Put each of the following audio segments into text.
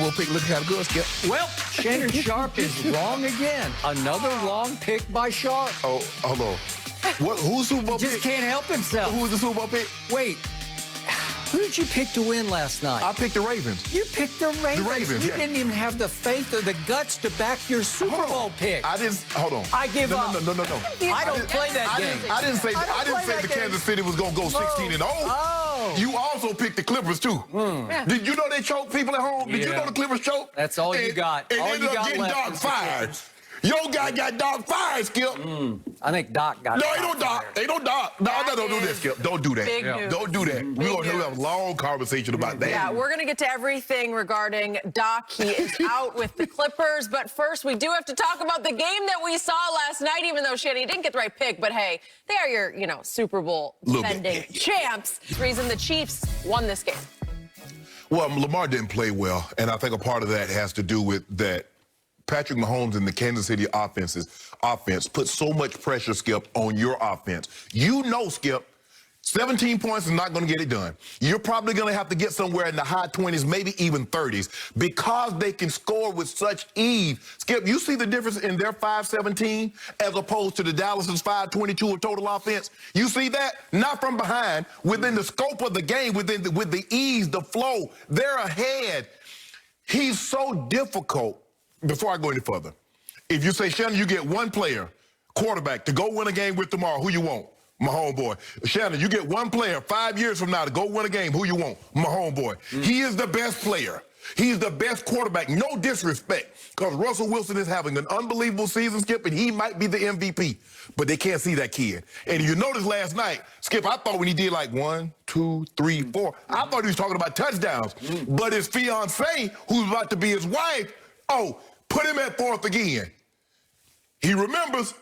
Super Bowl pick looking kind of good, Skip. Well, Shannon Sharp is wrong again. Another wrong pick by Sharp. Oh, hold on. Who's Super Bowl Just pick? can't help himself. Who's the Super Bowl pick? Wait, who did you pick to win last night? I picked the Ravens. You picked the Ravens. The Ravens, You yeah. didn't even have the faith or the guts to back your Super Bowl pick. I didn't. Hold on. I give up. No. I don't play that game. I didn't say the Kansas City was gonna go 16-0. Oh. You also picked the Clippers too. Did you know they choked people at home? Did you know the Clippers choked? That's all you got. And All ended you up got getting left Doc is the fired. Clippers. Your guy got Doc fired, Skip. I think Doc got No, Doc ain't no Doc. fired. Ain't no Doc. No, don't do that, Skip. Don't do that. Big news. Don't do that. We're going to have a long conversation about that. Yeah, we're going to get to everything regarding Doc. He is out with the Clippers. But first, we do have to talk about the game that we saw last night, even though Shannon didn't get the right pick. But, hey, they are your, Super Bowl defending champs. The reason the Chiefs won this game. Well, Lamar didn't play well, and I think a part of that has to do with that Patrick Mahomes and the Kansas City offense put so much pressure, Skip, on your offense. You know, Skip, 17 points is not going to get it done. You're probably going to have to get somewhere in the high 20s, maybe even 30s, because they can score with such ease. Skip, you see the difference in their 5-17 as opposed to the Dallas's 5-22 of total offense? You see that? Not from behind, within the scope of the game, with the ease, the flow, they're ahead. He's so difficult. Before I go any further, if you say, Shannon, you get one player, quarterback, to go win a game with tomorrow, who you want? My homeboy. Shannon, you get one player 5 years from now to go win a game, who you want? My homeboy. He is the best player. He's the best quarterback. No disrespect, because Russell Wilson is having an unbelievable season, Skip, and he might be the MVP. But they can't see that kid. And you noticed last night, Skip, I thought when he did like 1, 2, 3, 4, I thought he was talking about touchdowns. But his fiancée, who's about to be his wife, put him at fourth again. He remembers.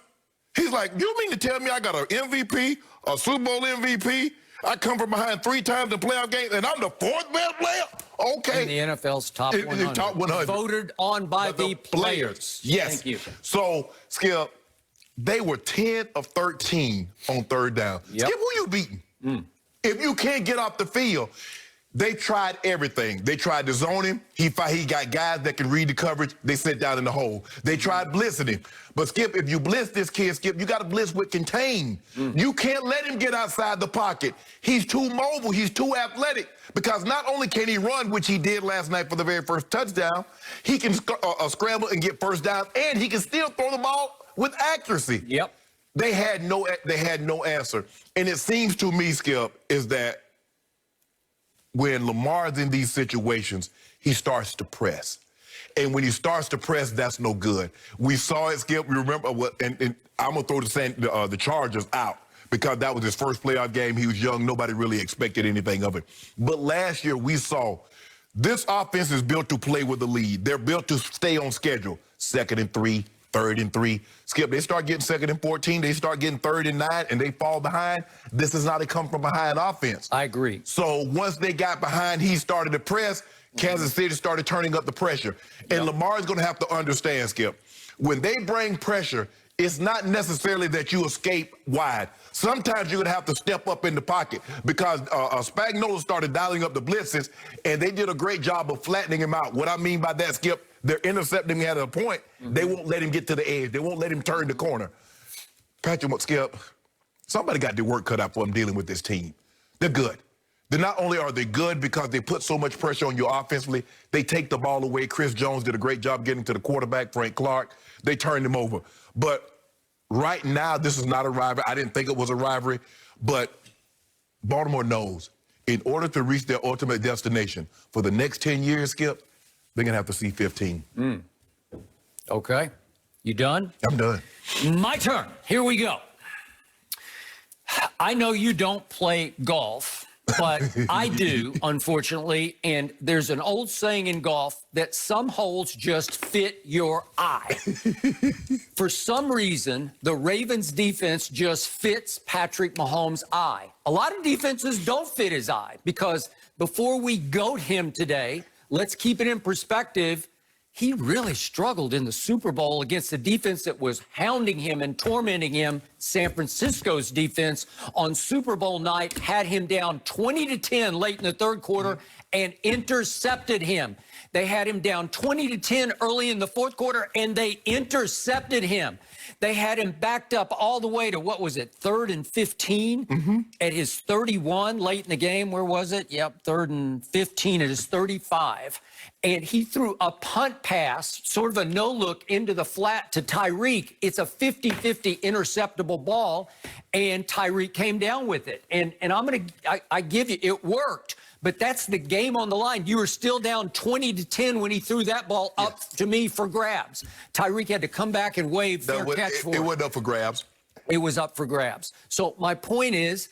He's like, you mean to tell me I got an MVP, a Super Bowl MVP? I come from behind 3 times in playoff games, and I'm the 4th best player? Okay. In the NFL's top 100. Top 100. Voted on by the players. Yes. Thank you. So, Skip, they were 10 of 13 on third down. Yep. Skip, who you beating? If you can't get off the field, they tried everything. They tried to zone him. He got guys that can read the coverage. They sit down in the hole. They tried blitzing him. But, Skip, if you blitz this kid, Skip, you got to blitz with contain. You can't let him get outside the pocket. He's too mobile. He's too athletic. Because not only can he run, which he did last night for the very first touchdown, he can scramble and get first down, and he can still throw the ball with accuracy. Yep. They had no answer. And it seems to me, Skip, is that when Lamar's in these situations, he starts to press. And when he starts to press, that's no good. We saw it, Skip. We remember and I'm going to throw the Chargers out because that was his first playoff game. He was young. Nobody really expected anything of it. But last year, we saw this offense is built to play with the lead. They're built to stay on schedule. 2nd and 3, 3rd and 3. Skip, they start getting 2nd and 14. They start getting 3rd and 9, and they fall behind. This is not a come-from-behind offense. I agree. So once they got behind, he started to press. Kansas City started turning up the pressure. And Lamar's going to have to understand, Skip, when they bring pressure, it's not necessarily that you escape wide. Sometimes you're going to have to step up in the pocket because Spagnuolo started dialing up the blitzes, and they did a great job of flattening him out. What I mean by that, Skip, they're intercepting him at a point. They won't let him get to the edge. They won't let him turn the corner. Patrick, Skip, somebody got their work cut out for him dealing with this team. They're good. Not only are they good because they put so much pressure on you offensively, they take the ball away. Chris Jones did a great job getting to the quarterback, Frank Clark. They turned him over. But right now, this is not a rivalry. I didn't think it was a rivalry. But Baltimore knows in order to reach their ultimate destination for the next 10 years, Skip, they're going to have to see 15. Okay. You done? I'm done. My turn. Here we go. I know you don't play golf, but I do, unfortunately. And there's an old saying in golf that some holes just fit your eye. For some reason, the Ravens defense just fits Patrick Mahomes' eye. A lot of defenses don't fit his eye because before we goat him today, let's keep it in perspective. He really struggled in the Super Bowl against a defense that was hounding him and tormenting him. San Francisco's defense on Super Bowl night had him down 20-10 late in the third quarter and intercepted him. They had him down 20-10 early in the fourth quarter, and they intercepted him. They had him backed up all the way to, what was it, 3rd and 15 at his 31 late in the game. Where was it? Yep, 3rd and 15 at his 35. And he threw a punt pass, sort of a no-look into the flat to Tyreek. It's a 50-50 interceptable ball, and Tyreek came down with it. And I give you, it worked. But that's the game on the line. You were still down 20-10 when he threw that ball up to me for grabs. Tyreek had to come back and wave fair catch for it. It wasn't up for grabs. It was up for grabs. So my point is,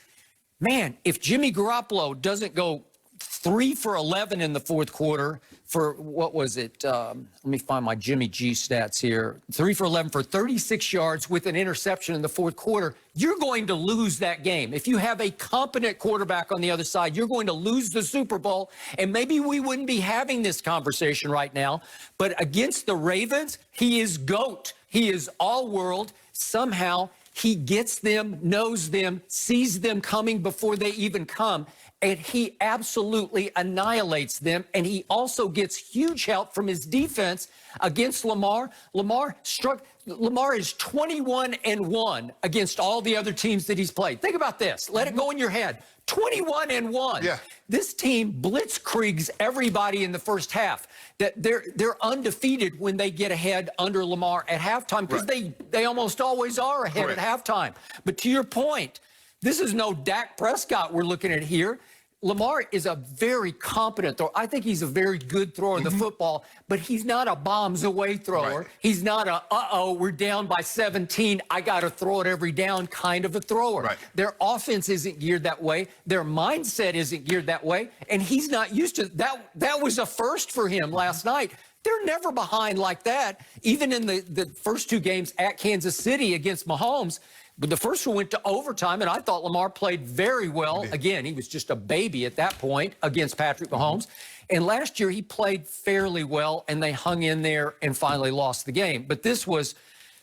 man, if Jimmy Garoppolo doesn't go 3 for 11 in the fourth quarter for, what was it? Let me find my Jimmy G stats here. 3 for 11 for 36 yards with an interception in the fourth quarter. You're going to lose that game. If you have a competent quarterback on the other side, you're going to lose the Super Bowl. And maybe we wouldn't be having this conversation right now. But against the Ravens, he is GOAT. He is all world. Somehow he gets them, knows them, sees them coming before they even come. And he absolutely annihilates them. And he also gets huge help from his defense against Lamar. Lamar is 21-1 against all the other teams that he's played. Think about this. Let it go in your head. 21-1. Yeah. This team blitzkriegs everybody in the first half. That they're undefeated when they get ahead under Lamar at halftime, because they almost always are ahead at halftime. But to your point, this is no Dak Prescott we're looking at here. Lamar is a very competent thrower. I think he's a very good thrower of the football, but he's not a bombs away thrower. Right. He's not a, we're down by 17, I got to throw it every down kind of a thrower. Right. Their offense isn't geared that way. Their mindset isn't geared that way, and he's not used to that. That was a first for him last night. They're never behind like that. Even in the first 2 games at Kansas City against Mahomes, but the first one went to overtime, and I thought Lamar played very well. Again, he was just a baby at that point against Patrick Mahomes. And last year, he played fairly well, and they hung in there and finally lost the game. But this was,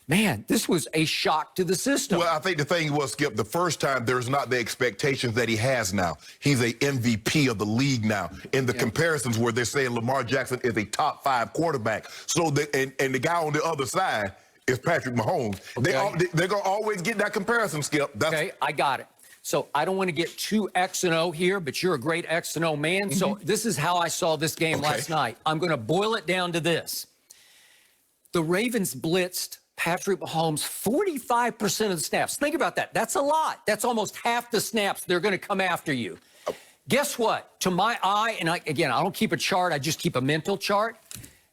man, this was a shock to the system. Well, I think the thing was, Skip, the first time there's not the expectations that he has now. He's a MVP of the league now. In the comparisons where they're saying Lamar Jackson is a top 5 quarterback. So, and the guy on the other side is Patrick Mahomes. Okay. They're going to always get that comparison, Skip. Okay, I got it. So I don't want to get too X and O here, but you're a great X and O man. So this is how I saw this game last night. I'm going to boil it down to this. The Ravens blitzed Patrick Mahomes 45% of the snaps. Think about that. That's a lot. That's almost half the snaps they're going to come after you. Guess what? To my eye, and again, I don't keep a chart. I just keep a mental chart.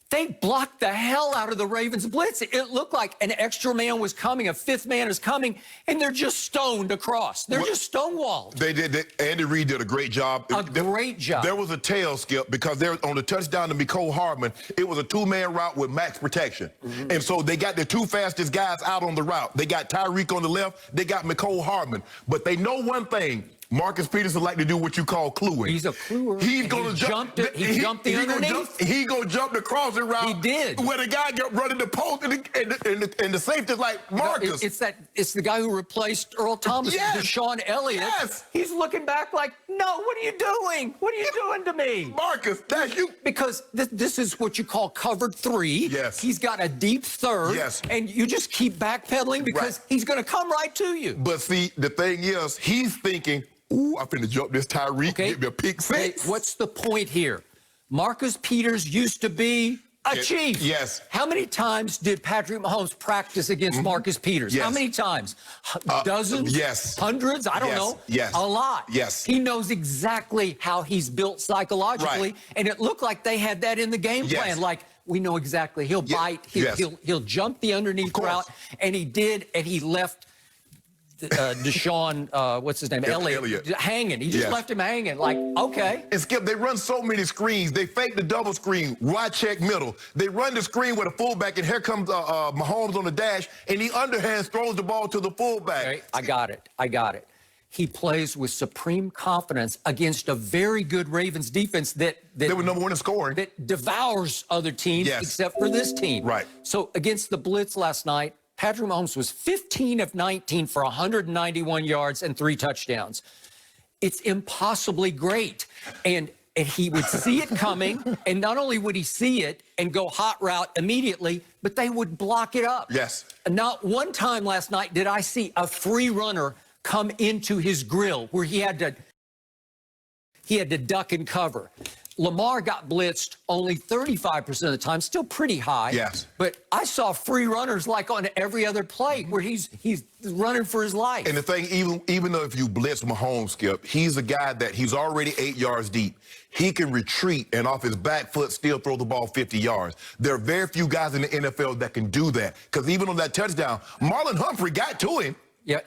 They blocked the hell out of the Ravens blitz. It looked like an extra man was coming, a 5th man is coming, and they're just stoned across. They're just stonewalled. They did. Andy Reid did a great job. Great job. There was a tail, Skip, because they're on the touchdown to Mecole Hardman. It was a 2-man route with max protection. And so they got the 2 fastest guys out on the route. They got Tyreek on the left. They got Mecole Hardman. But they know one thing. Marcus Peterson like to do what you call cluing. He's a cluer. He's going to jump. He jumped the underneath. He's going to jump the crossing route. He did. Where the guy got running the post, and the safety's like, Marcus. It's the guy who replaced Earl Thomas, Deshaun Elliott. Yes. He's looking back like, no, what are you doing? What are you doing to me? Marcus, that's you. Because this is what you call covered 3. Yes. He's got a deep 3rd. Yes. And you just keep backpedaling because he's going to come right to you. But see, the thing is, he's thinking, ooh, I'm finna jump this Tyreek, get me a pick 6. Okay, what's the point here? Marcus Peters used to be a chief. Yes. How many times did Patrick Mahomes practice against Marcus Peters? Yes. How many times? Dozens? Yes. Hundreds? I don't know. Yes. A lot. Yes. He knows exactly how he's built psychologically, and it looked like they had that in the game plan. Like, we know exactly. He'll bite. He'll jump the underneath route, and he did, and he left Deshaun, what's his name? Elliott. Hanging. He just left him hanging. Like, okay. And Skip, they run so many screens. They fake the double screen, wide check middle. They run the screen with a fullback, and here comes Mahomes on the dash, and he underhands throws the ball to the fullback. Okay, I got it. He plays with supreme confidence against a very good Ravens defense that they were number 1 in scoring. That devours other teams except for this team. Right. So against the blitz last night, Patrick Mahomes was 15 of 19 for 191 yards and 3 touchdowns. It's impossibly great. And and he would see it coming, and not only would he see it and go hot route immediately, but they would block it up. Yes. Not one time last night did I see a free runner come into his grill where he had to duck and cover. Lamar got blitzed only 35% of the time, still pretty high. Yes. But I saw free runners like on every other play where he's running for his life. And the thing, even though if you blitz Mahomes, Skip, he's a guy that he's already 8 yards deep. He can retreat and off his back foot still throw the ball 50 yards. There are very few guys in the NFL that can do that. Because even on that touchdown, Marlon Humphrey got to him. Yeah.